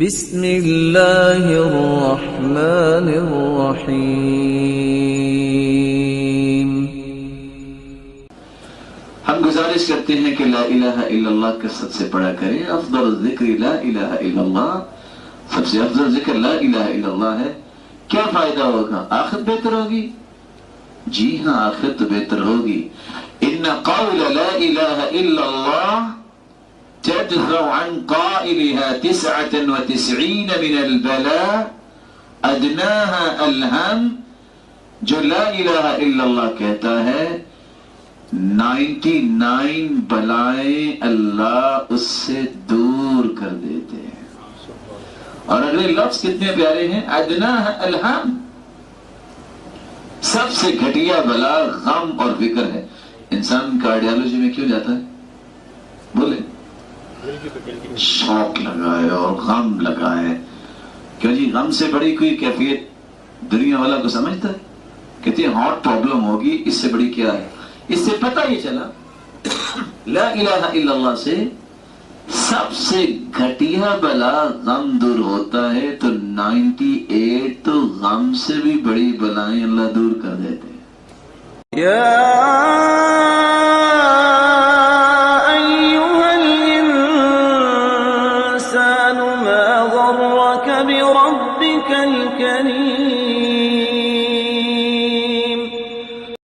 بسم اللہ الرحمن الرحیم۔ ہم گزارش کرتے ہیں کہ لا الہ الا اللہ کثرت سے پڑھا کریں۔ افضل الذکر لا الہ الا اللہ، سب سے افضل ذکر لا الہ الا اللہ ہے۔ کیا فائدہ ہوگا؟ آخرت بہتر ہوگی؟ جی ہاں، آخرت تو بہتر ہوگی۔ ان قول لا الہ الا اللہ تدفع عن قائلها 99 من البلاء ادناها الہم۔ جو لا الہ الا اللہ کہتا ہے 99 بلائیں اللہ اس سے دور کر دیتے ہیں۔ اور اگلے لفظ کتنے پیارے ہیں، ادناها الہم، سب سے گھٹیا بلا غم اور فکر ہے۔ انسان کارڈیالوجی میں کیوں جاتا ہے؟ بولے، شوق لگا ہے اور غم لگا ہے۔ کیوں جی؟ غم سے بڑی کوئی کیفیت دنیا والا کو سمجھتا ہے؟ کہتے ہیں ہارٹ پرابلم ہوگی، اس سے بڑی کیا ہے؟ اس سے پتہ یہ چلا لا الہ الا اللہ سے سب سے گھٹیا بلا غم دور ہوتا ہے، تو 98 تو غم سے بھی بڑی بلائیں اللہ دور کر دیتے ہیں۔ بربك الكريم